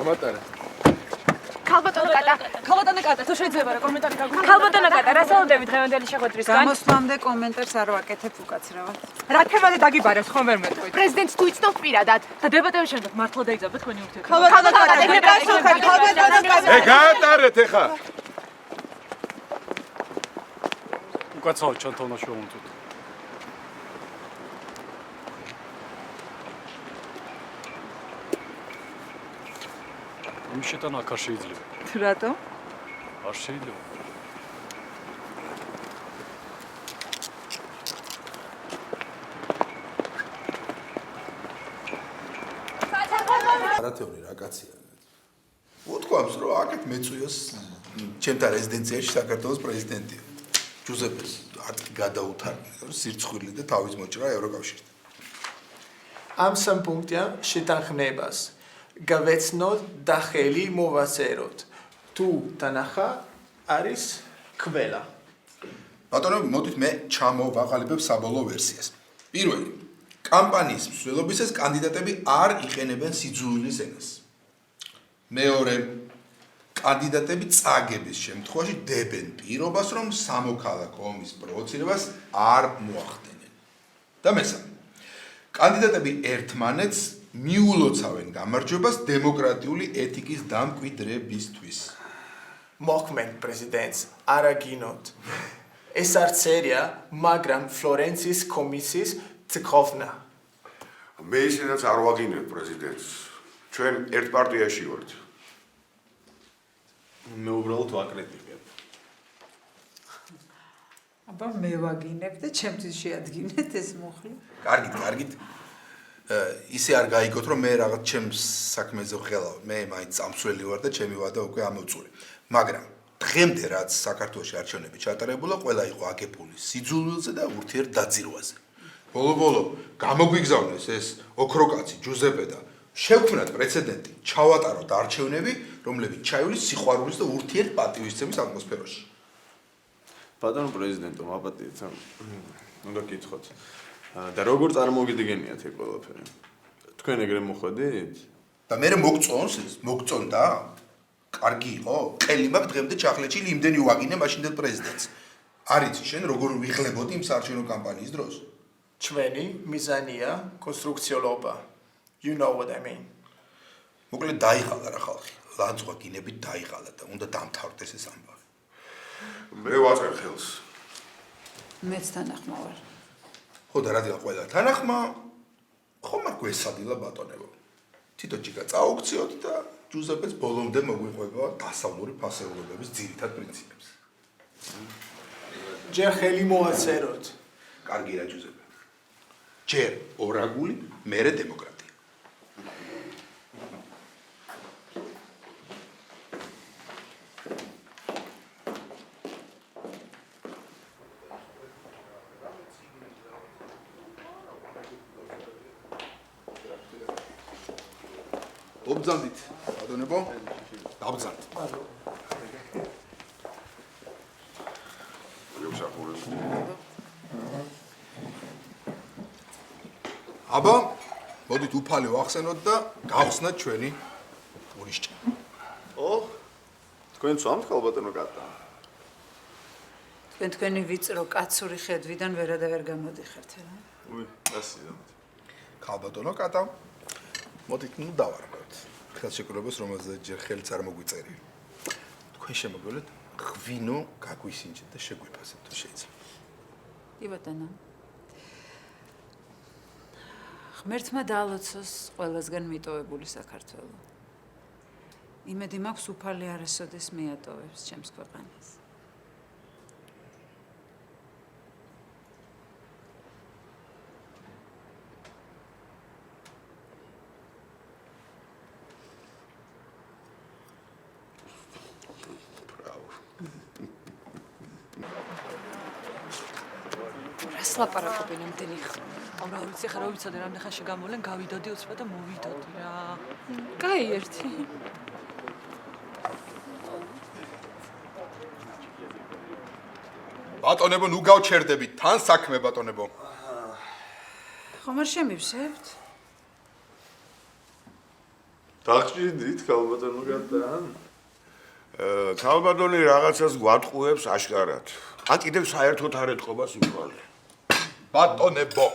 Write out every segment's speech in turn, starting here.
გამატარა. ქალბატონო კატა, თუ შეიძლება რა კომენტარი გაგვიგე. ქალბატონო კატა, რა საუბრობთ დღევანდელი შეხვედრისგან? გამოსვლამდე კომენტარს არ ვაკეთებ უკაცრავად. რა თემაზე დაგიბარებს ხომ ვერ მეტყვით? პრეზიდენტს თუ იცნობ პირადად და დებატების შემდეგ მართლა დაიძაბეთ თქვენი ურთიერთობა. ქალბატონო კატა, გაატარეთ ეხა. უკაცრავად ჩანთოვნა შევუნთოთ. იმის შეტანა აქ არ შეიძლება. რატომ? არ შეიძლება. არათეორი რა კაცია. უთქვამს რომ აქეთ მეწვიოს ჩემთან რეზიდენციაში საქართველოს პრეზიდენტია. ჯუზეპეს არტი გადაუთარგმნა, სირცხვილი და თავის მოჭრა ევროკავშირთან. ამ სამ პუნქტიან შეთანხმებას გავეცნოთ და ხელი მოვაწეროთ. თუ თანახა არის ყველა. ბატონო, მოდით მე ჩამოვაყალიბებ საბოლოო ვერსიას. პირველი, კამპანიის მსვლელობისას კანდიდატები არ იყენებენ სიძულვილის ენას. მეორე, კანდიდატები წაგების შემთხვევაში დებენ პირობას, რომ სამოქალაქო ომის პროვოცირებას არ მოახდენენ. და მესამე, კანდიდატები ერთმანეთს მიულოცავენ გამარჯვებას დემოკრატიული ეთიკის დამკვიდრებისთვის. მოხმენ პრეზიდენტს არაგინოთ. ეს არ წერია, მაგრამ ფლორენციის კომისიის ცხოვნა. მე ისინაც არ ვაგინებ პრეზიდენტს. ჩვენ ერთ პარტიაში ვართ. მე უბრალოდ ვაკრიტიკებ. აბა მე ვაგინებ და ჩემთვის შეადგინეთ ეს მუხლი. კარგით. ისე არ გაიგოთ, რომ მე რაღაც ჩემს საქმეზე ვხელავ. მე მაინც წამსვლელი ვარ და ჩემი ვადა უკვე ამოვწურე. მაგრამ დღემდე რაც საქართველოში არჩევნები ჩატარებულა, ყველა იყო აგებული სიძულვილზე და ურთიერთდაძირვაზე. ბოლო გამოგვიგზავნეს ეს ოქროკაცი ჯუზეპე და შევქმნათ პრეცედენტი, ჩავატაროთ არჩევნები, რომლებიც ჩაივლის სიყვარულის და ურთიერთპატივისცემის ატმოსფეროში. ბატონო პრეზიდენტო, მაპატიეთ, უნდა გითხოთ. და როგორ წარმოგიდგენიათ ეს ყველაფერი? თქვენ ეგრე მოხვედით? და მე მოგწონს ეს, მოგწონდა? კარგი იყო? ყელი მაქვს დღემდე ჩახლეთში იმდენი ვაგინე მაშინდელ პრეზიდენტს. არიცი შენ როგორ ვიხლებოდი იმ საარჩევნო კამპანიის დროს? ჩვენი მიზანია კონსტრუქციულობა. You know what I mean. მოკლედ დაიღალა რა ხალხი. ლანძღვა გინებით დაიღალა და უნდა დამთავრდეს ეს ამბავი. მე ვაწერ ხელს. მეც თანახმა ვარ. ხო და რადგან ყველა თანახმა, ხომ არ გვესადილა ბატონებო. თვითონ ჯიგა წაუქციოთ და ჯუზეპეს ბოლომდე მოგვიყვება დასავლური ფასეულობების ძირითად პრინციპებს. ჯერ ხელი მოვაწეროთ. კარგი რა ჯუზეპე. ჯერ ორაგული, მერე დემოკრატია. ობძანდით, ბატონებო, დაბძანთ. აბა, მოდით უფალი ვახსენოთ და გავხსნათ ჩვენი ურისჭა. თქვენ წამთ ხალბატონო კატა. თქვენი ვიწრო კაცური ხედვიდან ვერადავერ გამოდიხართ, რა. დასიძავთ. ხალბატონო კატა, მოდით ნუ დავარქვათ. ხელშეკრულებას, რომელზეც ჯერ ხელიც არ მოგვიწერია. თქვენ შემოგველეთ ღვინო გაგვისინჯეთ და შეგვიფასეთ თუ შეიძლება. კი ბატონო. ღმერთმა დაალოცოს ყველასგან მიტოვებული საქართველო. იმედი მაქვს უფალი არასოდეს მიატოვებს ჩემს ქვეყანას. ლაპარაკობენ იმდენი ხანი. რა ვიცი ხა რა ვიცოდი რამდენ ხანში გამოლენ, გავიდოდი უცბად და მოვიდოდი რა. კაი ერთი. ბატონებო, ნუ გავჩერდებით, თან საქმე ბატონებო. ხომ არ შემივსებთ? დაგჭირდით ქალბატონო კატა? ქალბატონი რაღაცას გვატყუებს აშკარად. ან კიდევ საერთოდ არ ეთყობა სიმწვაზე. ბატონებო.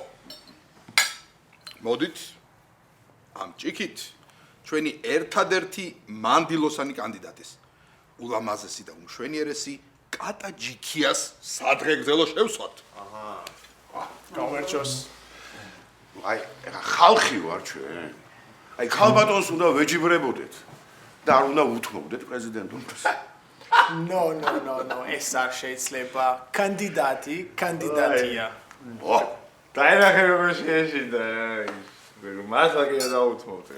მოდით ამ ჭიქით ჩვენი ერთადერთი მანდილოსანი კანდიდატის ულამაზესი და უმშვენიერესი კატა ჯიქიას სადღეგრძელო შევსვათ. გამერჩოს. აი, ეხა ხალხი ვარ ჩვენ. აი, ქალბატონს უნდა ვეჯიბრებოდეთ და არ უნდა უთმობდეთ პრეზიდენტობას. No, ეს არ შეიძლება. კანდიდატია. ო, დაინახე როგორ შეეშინდა. მას აგია დაუთმობთ.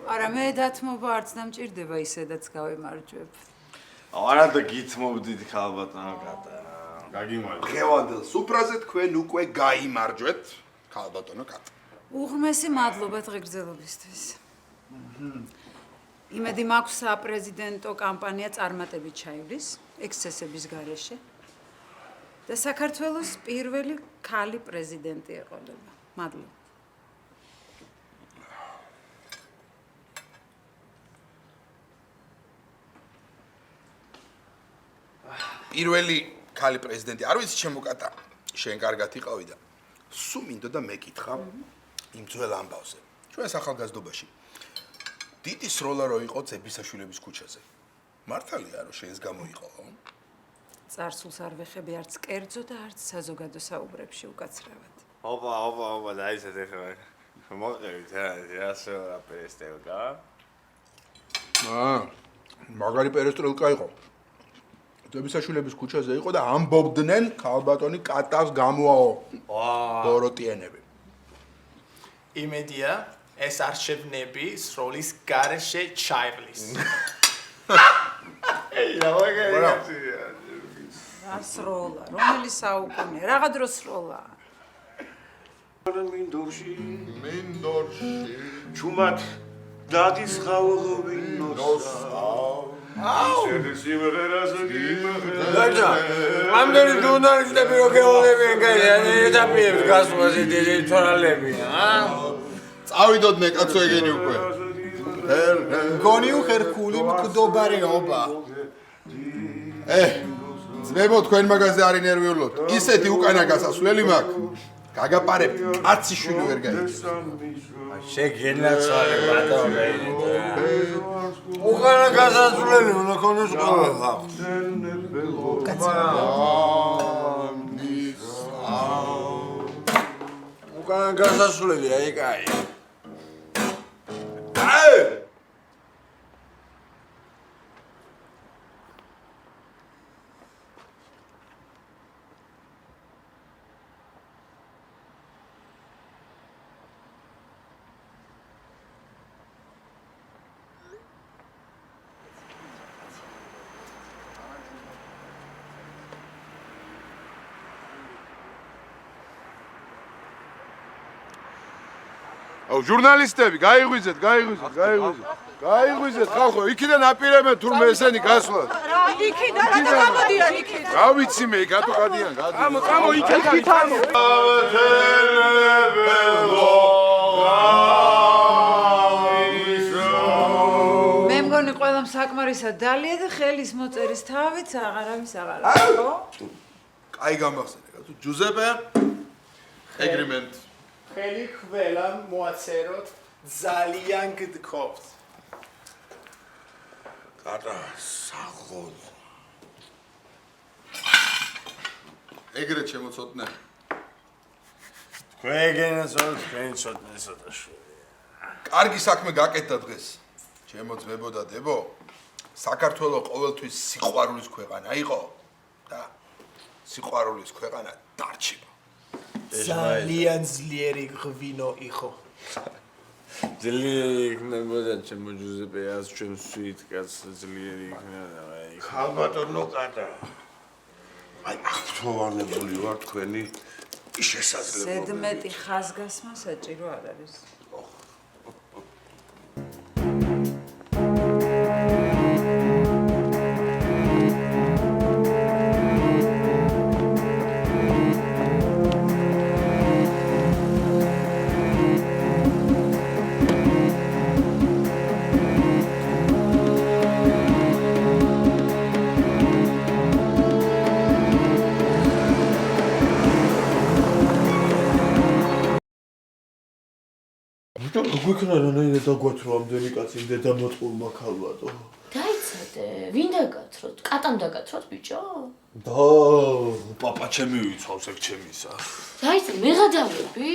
არა მე დათმობა არც დამჭირდება ისედაც გავემარჯვებ. არა და გითმობდით ქალბატონო კატა. გაგიმარჯვე. დღევანდელ სუფრაზე თქვენ უკვე გაიმარჯვეთ, ქალბატონო კატა. უღრმესი მადლობა დღეგრძელობისთვის. იმედი მაქვს საპრეზიდენტო კამპანია წარმატებით ჩაივლის ექსცესების გარეშე და საქართველოს პირველი ქალი პრეზიდენტი ეყოლება. მადლობა. პირველი ქალი პრეზიდენტი არ ვიცი ჩემო კატა შენ კარგად იყავი და სულ მინდოდა მეკითხა იმ ძველ ამბავზე ჩვენს ახალგაზრდობაში დიდი სროლა რო იყო ძებისაშვილების ქუჩაზე მართალია რომ შენს გამოიყო წარსულს არ ვეხები არც კერძო და არც საზოგადო საუბრებში უკაცრავად. ოპა, დაიცეთ ახლა. მოყევით რა რა პერესტრელკა? მაგარი პერესტრელკა იყო. ძებისაშვილების ქუჩაზე იყო და ამბობდნენ ქალბატონი კატას გამოაო. ბოროტიანები. იმედია ეს არჩევნები სროლის გარეშე ჩაივლის. რა სროლა, რომელი საუკუნე, რაღა დროს სროლა. მინდორში ჩუმად დადის ხავღოვინოსა გაჭა ამდენი ჟურნალისტები რო გეოლებიან გაიან ეტაპიებს გასვლას დიდი თორალები წავიდოდ მე კაცო ეგენი უკვე. გონი უხერხული მკვდობარეობა. ძმებო თქვენ მაგაზე არ ინერვიულობთ. ისეთი უკანა გასასვლელი მაქვს. გაგაპარებთ, კაცი შვილი ვერ გაიქცევს. შეგენაცვალე ბატონო. უკანა გასასვლელი უნდა ქონდეს ყველა ხალხს. უკანა გასასვლელი აი კაი. ჟურნალისტები, გაიღვიძეთ ხალხო, იქიდან აპირებენ თურმე ესენი გასვლას. იქიდან რა გამოდიან იქიდან? რა ვიცი მე, გატო გადიან, Კამო იქიდან. მე მგონი ყველამ საკმარისად დალია და ხელის მოწერის თავიც აღარავის აღარა. ხო? კაი გამახსენე, კაცო, ჯუზეპე ეგრიმენტ. ხელი ყველამ მოაწეროთ ძალიან გთხოვთ. კატა საღოლ ეგრე შემოცოდნე. ქვეგენაცვალე თქვენ ცოტა შვილი. კარგი საქმე გაკეთდა დღეს. ჩემო ძმებო და დებო, საქართველო ყოველთვის სიყვარულის ქვეყანა იყო და სიყვარულის ქვეყანა დარჩება. ძალიან ძლიერი ღვინო იყო. ძლიერი იქნებოდა ჩემო ჯუზეპე ას ჩვენ სვით კაც ძლიერი იქნება აი ქალბატონო კატა აი აღთხოვანებული ვარ თქვენი შესაძლებლობებით. ზედმეტი ხაზგასმა საჭირო არ არის. გვიქნა რანაირად დაგვათრო ამდენი კაცი დედამოწყულმა ქალბატო. დაიცადე, ვინ დაგაცროთ? კატამ დაგაცროთ ბიჭო? და პაპა ჩემი ვიცავს ეგ ჩემისა. დაიცადე, მე გადავები?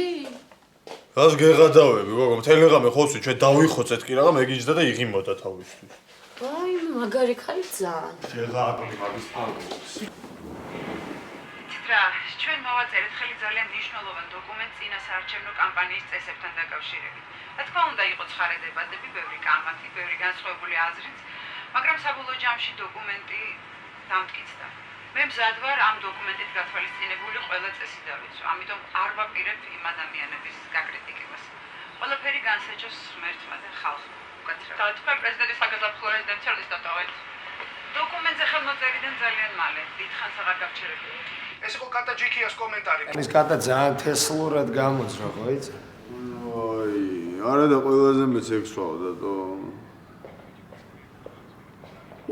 რას გეღადავები, გოგო, მთელი ღამე ხოსი ჩვენ დავიხოცეთ კი რაღა მეგიჯდა და იღიმოდა თავისთვის. ვაი, მაგარი ხალი ძალიან. შეგააკონი მაგის ფარგლებს. რა, ჩვენ მოვაწერეთ ხელი ძალიან მნიშვნელოვან დოკუმენტს წინასაარჩევნო კამპანიის წესებთან დაკავშირებით. რა თქმა უნდა, იყო ცხარე დებატები, ბევრი კამათი, ბევრი განსხვავებული აზრიც, მაგრამ საბოლოო ჯამში დოკუმენტი დამტკიცდა. მე მზად ვარ ამ დოკუმენტით გათვალისწინებული ყველა წესი დავიცვა, ამიტომ არ ვაპირებ იმ ადამიანების გაკრიტიკებას. ყველაფერი განსაჯოს ღმერთმა და ხალხმა. უკაცრავად. და თქვენ პრეზიდენტის საგაზაფხულო რეზიდენციალის დატოვეთ. დოკუმენტზე ხელმოწერიდან ძალიან მალე, დიდხანს აღარ გავჩერებული. ეს იყო კატა ჯიქიას კომენტარი. ეს კატა ძალიან თესლურად გამოძრა, ხო იცი? აი, არა და ყველაზე მეც ეგ სვავდათო.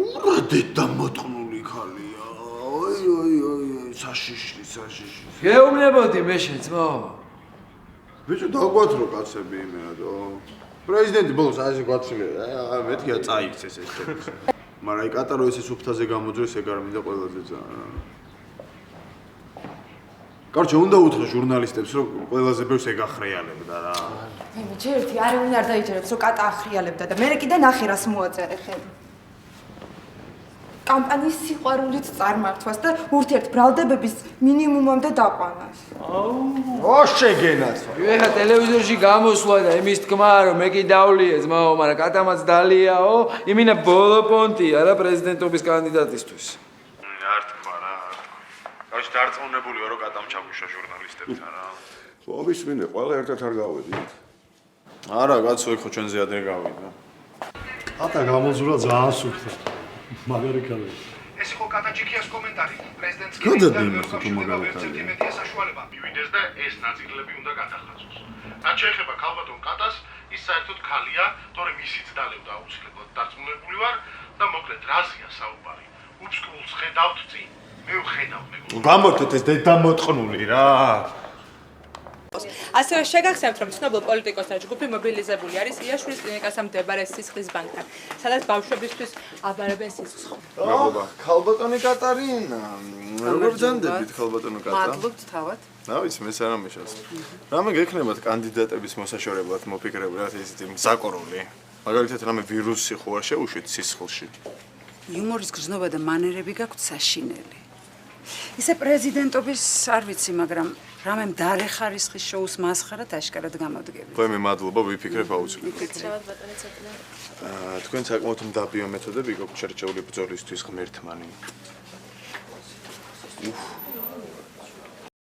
ურა დედამოწყნული ქალია. აი, საშიში. გეუბნებოდი მე შეძმო. ბიჭო დაგვათრო კაცები იმენადო. პრეზიდენტი ბოლოს ასე გვაცილია. მეთქია წაიქცეს ეს ტიპის. მაგრამ აი კატარო ესე სუფთაზე გამოძრეს ეგ არ მინდა ყველაზე ძალიან. კარჩე უნდა უთხრა ჟურნალისტებს რომ ყველაზე ბევრს ეგ ახრიალებდა რა. მე ჯერტი არავინ არ დაიჯერებს რომ კატა ახრიალებდა და მე კიდე ნახე რას მოაწერე ხელი. კამპანიის სიყვარულით წარმართვას და ურთიერთ ბრალდებების მინიმუმამდე დაყვანას. ო შეგენათ. ეხა ტელევიზორში გამოსვლა და იმის თქმა რომ მე კი დავლიე ძმაო, მაგრამ კატამაც დალიაო, იმინა ბოლო პონტია რა პრეზიდენტობის კანდიდატისთვის. არ თქვა რა. გაჩ დარწმუნებულიო რომ კატამ ჩაგუშვა ჟურნალისტებთან რა. ხო, ვისმინე, ყველა ერთად არ გავედით. არა, კაცო, ეხო ჩვენზე ადრე გავიდა. კატა გამოძვრა ძალიან სუფთა. მაგარი ქალი. ეს იყო კატა ჯიქიას კომენტარი. პრეზიდენტს მაგარი საშუალება მივიდეს და ეს ნაწილები უნდა გადახაზოს. რაც შეეხება ქალბატონ კატას, ის საერთოდ ქალია, თორემ ისიც დალევდა აუცილებლად დარწმუნებული ვარ და მოკლედ რაზეა საუბარი. უფსკრულს ხედავთ წინ. მე ვხედავ მეგობრებო. გამორთეთ ეს დედამოწყნული რა. ასევე შეგახსენებთ, რომ ცნობილ პოლიტიკოსთა ჯგუფი მობილიზებული არის იაშვილის კლინიკასთან მდებარე სისხლის ბანკთან, სადაც ბავშვებისთვის აბარებენ სისხლს. მადლობა. ქალბატონი კატარინა. როგორ ბრძანდებით ქალბატონო კატა? მადლობთ თავად. რა ვიცი, მე სარამეშას. რამე გექნებათ კანდიდატების მოსაშორებლად მოფიქრებულად ისეთი მზაკორული. მაგალითად რამე ვირუსი ხო არ შეუშვით სისხლში. იუმორის გრძნობა და მანერები გაქვთ საშინელი. ისე პრეზიდენტობის არ ვიცი, მაგრამ რამემ დარე ხარისხის შოუს მასხარად აშკარად გამოდგები. ხო, მე მადლობა ვიფიქრებ აუცილებლად. მოგეცრავად ბატონო ცოტა. თქვენ საკმაოდ მდაბიო მეთოდები გქონდათ შერჩეული ბრძოლისთვის ღმერთმანი.